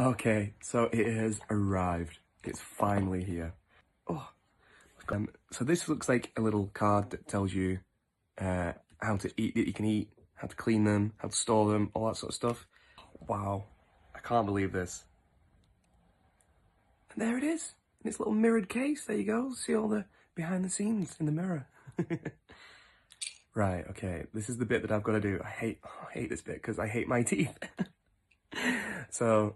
Okay, so it has arrived. It's finally here. Oh, so this looks like a little card that tells you how to eat that you can eat, how to clean them, how to store them, all that sort of stuff. Wow, I can't believe this. And there it is, in its little mirrored case. There you go. See all the behind the scenes in the mirror. Right, okay, this is the bit that I've got to do. I hate this bit because I hate my teeth. So,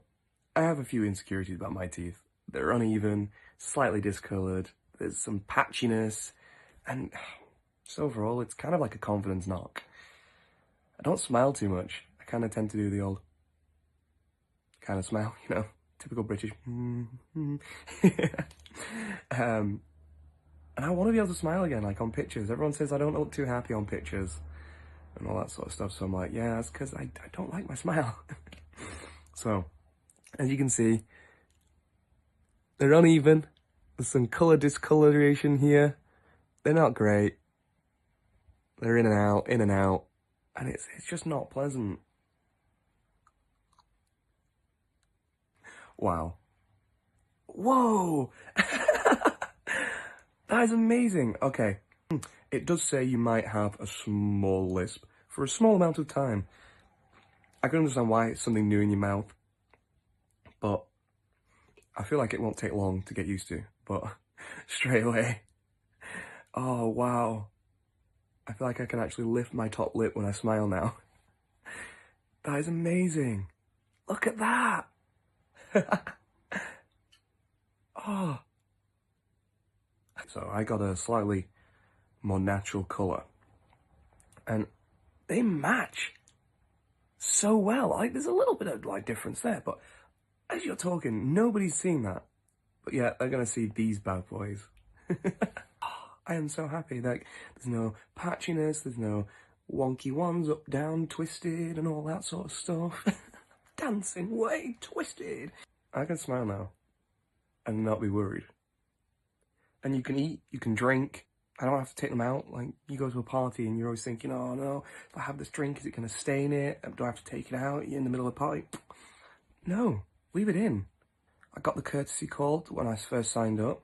I have a few insecurities about my teeth. They're uneven, slightly discoloured, there's some patchiness, and just overall, it's kind of like a confidence knock. I don't smile too much. I kind of tend to do the old kind of smile, you know, typical British. And I want to be able to smile again, like on pictures. Everyone says I don't look too happy on pictures and all that sort of stuff. So I'm like, yeah, that's because I don't like my smile. So, as you can see, they're uneven. There's some colour discoloration here. They're not great. They're in and out, and it's just not pleasant. Wow. Whoa! That is amazing. Okay. It does say you might have a small lisp for a small amount of time. I can understand why it's something new in your mouth, but I feel like it won't take long to get used to, but straight away. Oh, wow. I feel like I can actually lift my top lip when I smile now. That is amazing. Look at that. Oh. So I got a slightly more natural colour, and they match so well. Like, there's a little bit of like difference there, but as you're talking, nobody's seen that. But yeah, they're gonna see these bad boys. I am so happy. Like, there's no patchiness, there's no wonky ones, up, down, twisted, and all that sort of stuff. Dancing way twisted. I can smile now and not be worried. And you can eat, you can drink. I don't have to take them out. Like, you go to a party and you're always thinking, oh no, if I have this drink, is it going to stain it? Do I have to take it out in the middle of the party? No, leave it in. I got the courtesy call when I first signed up.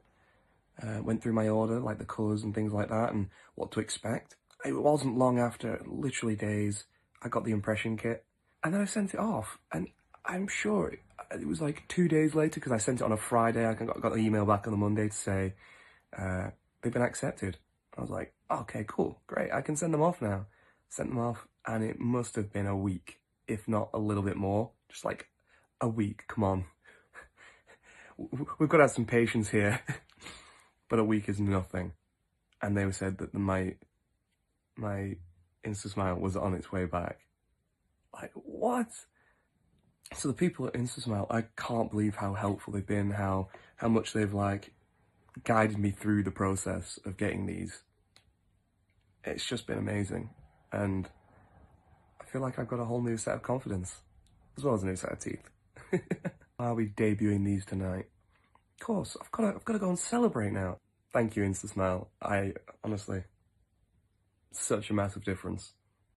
Went through my order, like the colours and things like that, and what to expect. It wasn't long after, literally days, I got the impression kit. And then I sent it off, and I'm sure it was like 2 days later, because I sent it on a Friday. I got the email back on the Monday to say, they've been accepted. I was like, okay, cool, great, I can send them off now. Sent them off, and it must have been a week, if not a little bit more. Just like a week, come on. We've got to have some patience here. But a week is nothing. And they said that my instasmile was on its way back. Like, what? So the people at instasmile, I can't believe how helpful they've been, how much they've like guided me through the process of getting these. It's just been amazing. And I feel like I've got a whole new set of confidence, as well as a new set of teeth. I'll be debuting these tonight. Of course, I've got to go and celebrate now. Thank you, instasmile. I honestly, such a massive difference.